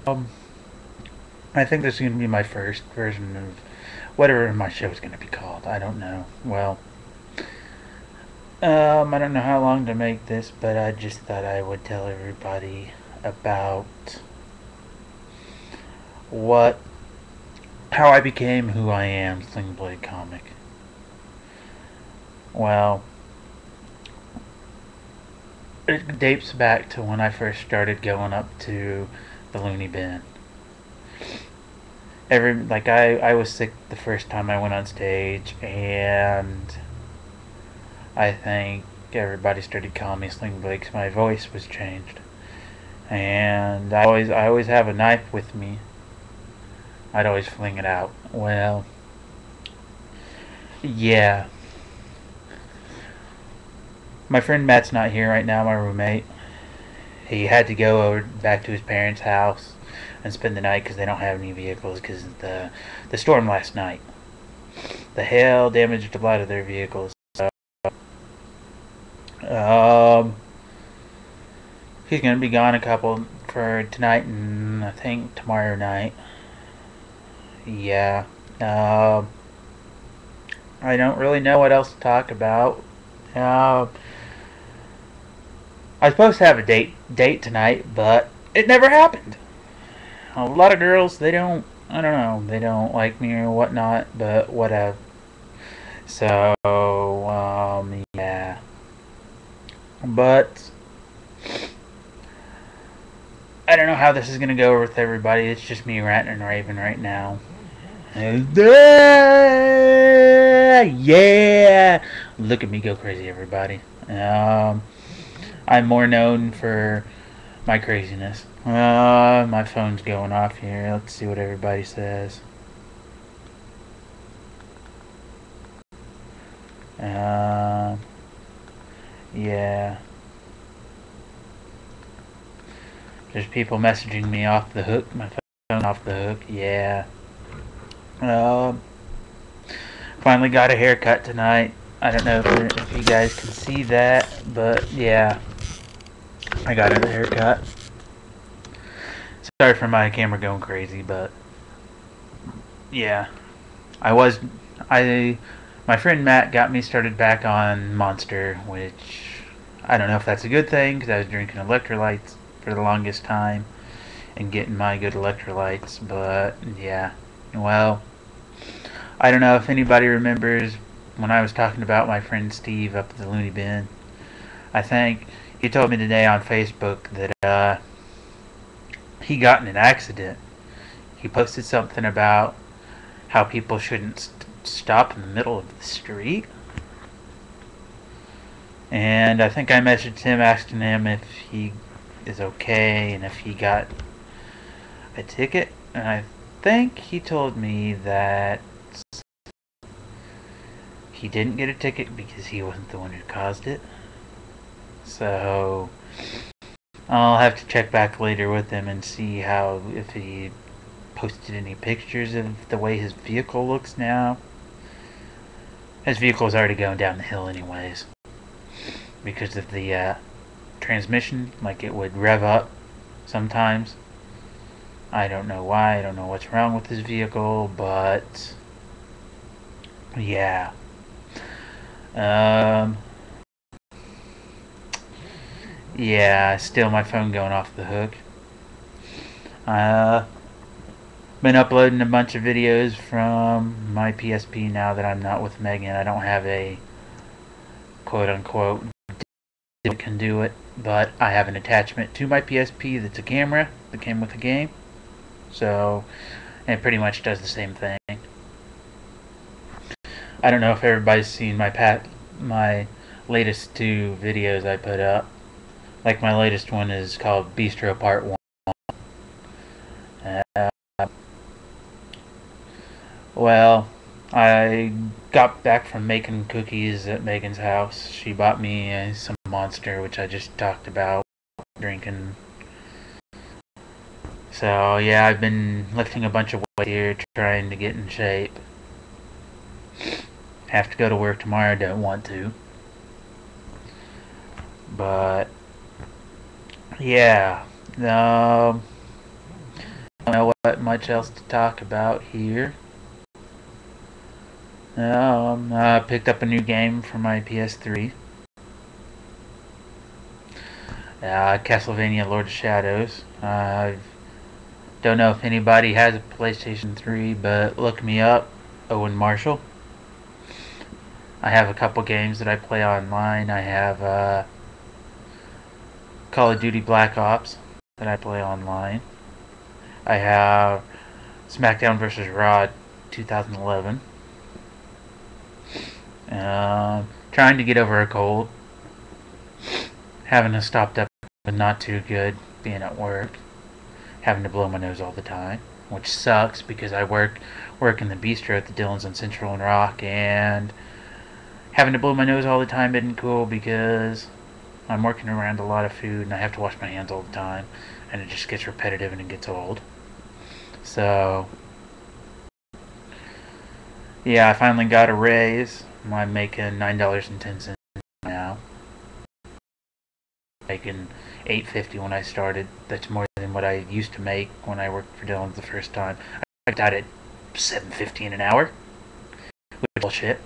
I think this is going to be my first version of whatever my show is going to be called. I don't know. Well, I don't know how long to make this, but I just thought I would tell everybody about what how I became who I am, Slingblade Comic. Well, it dates back to when I first started going up to the loony bin. I was sick the first time I went on stage, and I think everybody started calling me Slingblade because my voice was changed. And I always have a knife with me. I'd always fling it out. Well, yeah. My friend Matt's not here right now, my roommate. He had to go over back to his parents' house and spend the night because they don't have any vehicles because of the storm last night. The hail damaged a lot of their vehicles. So, he's gonna be gone a couple for tonight and I think tomorrow night. Yeah. I don't really know what else to talk about. I was supposed to have a date tonight, but it never happened. A lot of girls, I don't know, they don't like me or whatnot, but whatever. So, yeah. But I don't know how this is gonna go with everybody. It's just me ranting and raving right now. Yeah! Look at me go crazy, everybody. I'm more known for my craziness. My phone's going off here. Let's see what everybody says. Yeah. There's people messaging me off the hook. My phone off the hook. Yeah. Finally got a haircut tonight. I don't know if you guys can see that, but yeah. I got a haircut. Sorry for my camera going crazy, but yeah. My friend Matt got me started back on Monster, which I don't know if that's a good thing because I was drinking electrolytes for the longest time and getting my good electrolytes, but yeah. Well, I don't know if anybody remembers when I was talking about my friend Steve up at the loony bin. I think he told me today on Facebook that he got in an accident. He posted something about how people shouldn't stop in the middle of the street. And I think I messaged him asking him if he is okay and if he got a ticket. And I think he told me that he didn't get a ticket because he wasn't the one who caused it. So I'll have to check back later with him and see if he posted any pictures of the way his vehicle looks now. His vehicle is already going down the hill anyways because of the transmission. Like, it would rev up sometimes. I don't know why. I don't know what's wrong with his vehicle, but yeah. Yeah, still my phone going off the hook. Been uploading a bunch of videos from my PSP now that I'm not with Megan. I don't have a quote-unquote that can do it, but I have an attachment to my PSP that's a camera that came with the game. So, it pretty much does the same thing. I don't know if everybody's seen my latest 2 videos I put up. Like, my latest one is called Bistro Part 1. Well, I got back from making cookies at Megan's house. She bought me some Monster, which I just talked about drinking. So, yeah, I've been lifting a bunch of weight here, trying to get in shape. Have to go to work tomorrow, don't want to. But, yeah. don't know what much else to talk about here. I picked up a new game for my PS3. Castlevania Lord of Shadows. I don't know if anybody has a PlayStation 3, but look me up, Owen Marshall. I have a couple games that I play online. I have Call of Duty Black Ops that I play online. I have SmackDown vs. Raw 2011. Trying to get over a cold. Having to stop up, but not too good being at work. Having to blow my nose all the time, which sucks because I work in the bistro at the Dillons on Central and Rock, and having to blow my nose all the time isn't cool because I'm working around a lot of food and I have to wash my hands all the time, and it just gets repetitive and it gets old. So yeah, I finally got a raise. I'm making $9.10 now. Making $8.50 when I started. That's more than what I used to make when I worked for Dillon's the first time. I got at $7.15 an hour, which is bullshit.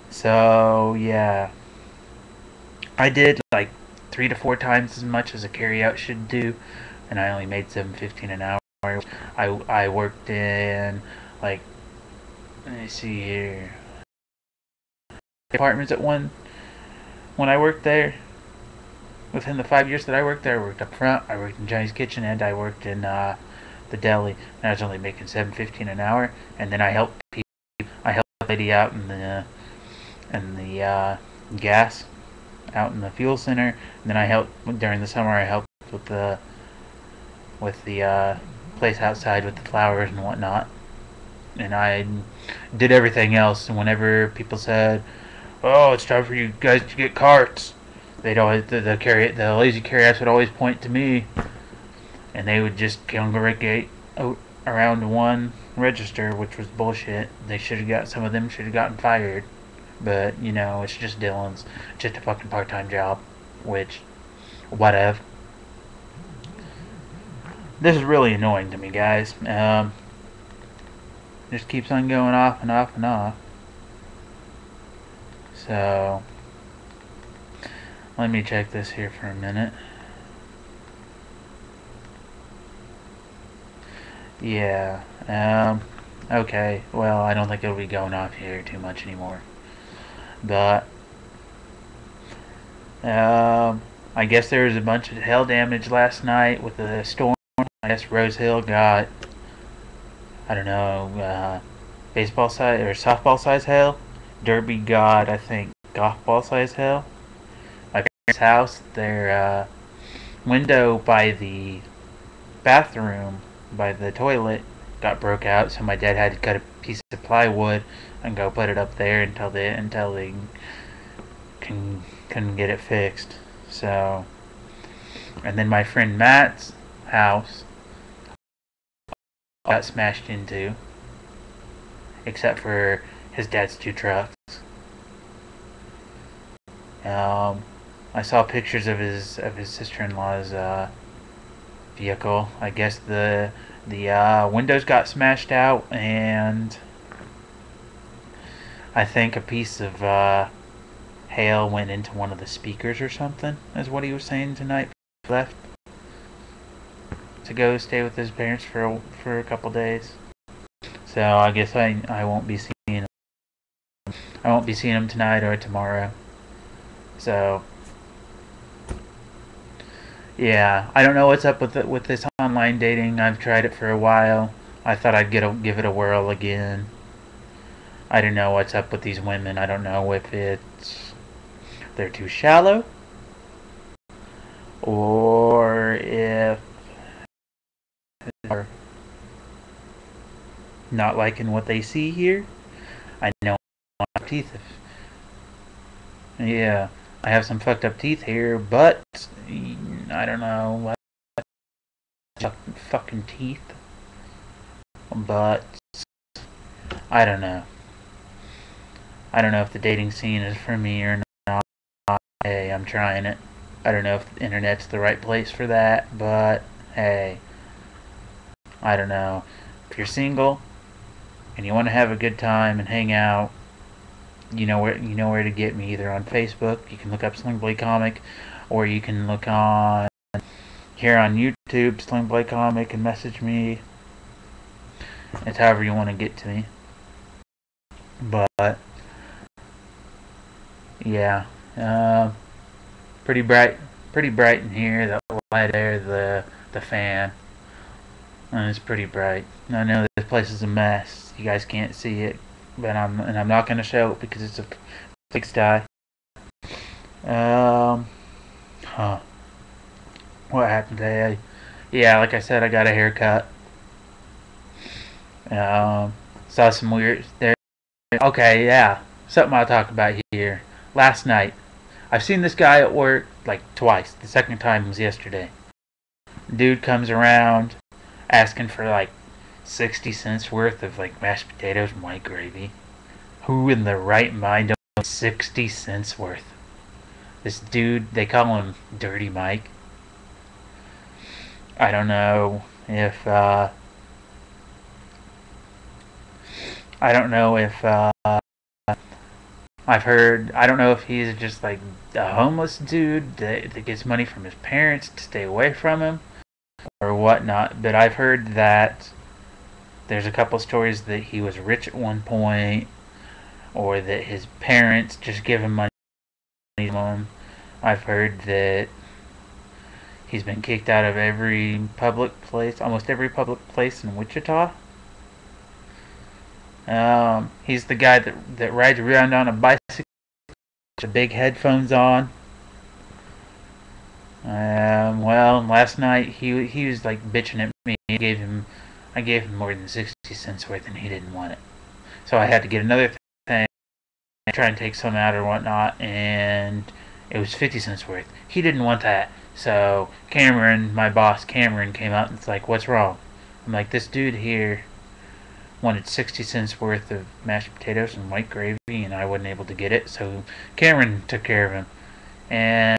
So yeah, I did like 3 to 4 times as much as a carryout should do, and I only made $7.15 an hour. I worked in, like, let me see here, apartments at one when I worked there. Within the 5 years that I worked there, I worked up front, I worked in Johnny's Kitchen, and I worked in the deli. And I was only making $7.15 an hour. And then I helped a lady out in the gas out in the fuel center. And then I helped during the summer. I helped with the place outside with the flowers and whatnot. And I did everything else. And whenever people said, "Oh, it's time for you guys to get carts," they'd always the lazy carryouts would always point to me, and they would just congregate around one register, which was bullshit. Some of them should have gotten fired, but you know, it's just Dillon's, just a fucking part-time job, which, whatever. This is really annoying to me, guys. Just keeps on going off and off and off. So let me check this here for a minute. Yeah, okay, well, I don't think it'll be going off here too much anymore. But, I guess there was a bunch of hail damage last night with the storm. I guess Rose Hill got, I don't know, baseball size or softball size hail. Derby got, I think, golf ball size hail. My parents' house, their window by the bathroom, by the toilet, got broke out, so my dad had to cut a piece of plywood and go put it up there until they couldn't get it fixed. So, and then my friend Matt's house got smashed into, except for his dad's 2 trucks. I saw pictures of his sister-in-law's vehicle. I guess the windows got smashed out, and I think a piece of hail went into one of the speakers or something, is what he was saying tonight. He left to go stay with his parents for a couple days. So I guess I won't be seeing him. I won't be seeing him tonight or tomorrow. So yeah, I don't know what's up with this online dating. I've tried it for a while. I thought I'd give it a whirl again. I don't know what's up with these women. I don't know if they're too shallow, or if they're not liking what they see here. I know I have teeth. Yeah, I have some fucked up teeth here, but I don't know what fucking teeth. But I don't know. I don't know if the dating scene is for me or not. Hey, I'm trying it. I don't know if the internet's the right place for that, but hey, I don't know. If you're single and you want to have a good time and hang out, you know where to get me. Either on Facebook, you can look up SLINGBLADECOMIC, or you can look on here on YouTube, SLINGBLADECOMIC, and message me. It's however you want to get to me. But yeah, uh, pretty bright in here. The light there, the fan, and it's pretty bright. I know this place is a mess. You guys can't see it, but I'm not gonna show it because it's a pigsty. Um, huh. What happened today? Yeah, like I said, I got a haircut. Saw some weird there. Okay, yeah, something I'll talk about here. Last night, I've seen this guy at work like twice. The second time was yesterday. Dude comes around asking for like 60 cents worth of like mashed potatoes and white gravy. Who in the right mind owns 60 cents worth? This dude, they call him Dirty Mike. I don't know if I don't know if I've heard. I don't know if he's just like a homeless dude that gets money from his parents to stay away from him or whatnot. But I've heard that there's a couple stories that he was rich at one point, or that his parents just give him money to him. I've heard that he's been kicked out of every public place, almost every public place in Wichita. He's the guy that rides around on a bicycle with the big headphones on. Well, last night he was like bitching at me. I gave him more than 60 cents worth, and he didn't want it. So I had to get another thing, try and take some out or whatnot, and it was 50 cents worth. He didn't want that. So Cameron, my boss Cameron, came out and it's like, "What's wrong?" I'm like, "This dude here wanted 60 cents worth of mashed potatoes and white gravy, and I wasn't able to get it." So Cameron took care of him, and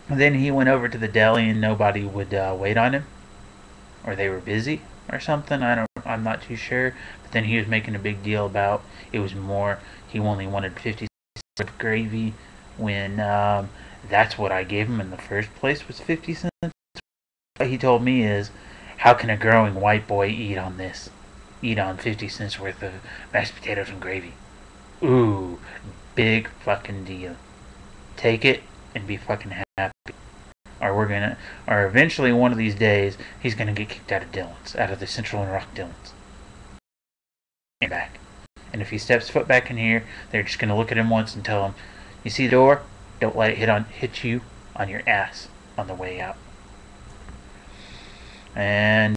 then he went over to the deli, and nobody would wait on him, or they were busy or something. I'm not too sure. But then he was making a big deal about it was more. He only wanted 50 cents of gravy when that's what I gave him in the first place was 50 cents. What he told me is, how can a growing white boy eat on this? Eat on 50 cents worth of mashed potatoes and gravy. Ooh, big fucking deal. Take it and be fucking happy. Or eventually one of these days, he's gonna get kicked out of Dillon's, out of the Central and Rock Dillon's. And back. And if he steps foot back in here, they're just gonna look at him once and tell him, "You see the door? Don't let it hit you on your ass on the way out." And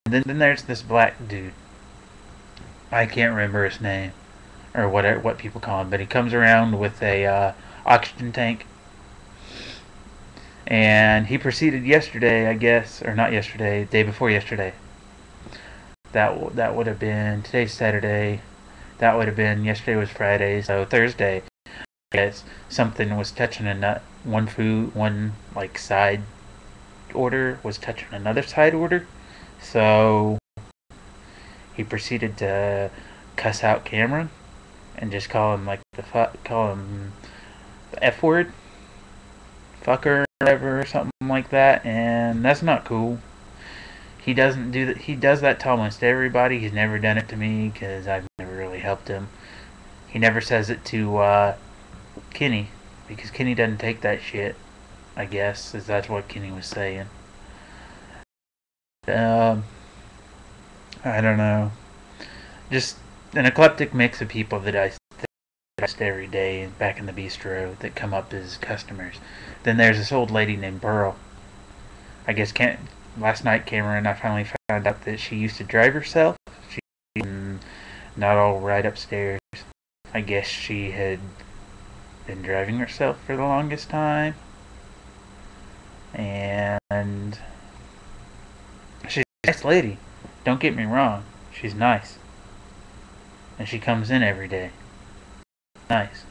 then there's this black dude. I can't remember his name or what people call him, but he comes around with a oxygen tank, and he proceeded yesterday, I guess, or not yesterday, day before yesterday. That would have been today's Saturday. That would have been yesterday was Friday, so Thursday. I guess something was touching a nut. One like side order was touching another side order, so he proceeded to cuss out Cameron and just call him like call him the F word, fucker, or whatever, or something like that, and that's not cool. He doesn't do that. He does that to almost everybody. He's never done it to me because I've never really helped him. He never says it to Kenny because Kenny doesn't take that shit. I guess is that's what Kenny was saying. Um, I don't know. Just an eclectic mix of people that I see every day back in the bistro that come up as customers. Then there's this old lady named Pearl. I guess last night Cameron, I finally found out that she used to drive herself. She's not all right upstairs. I guess she had been driving herself for the longest time. And she's a nice lady. Don't get me wrong. She's nice. And she comes in every day. Nice.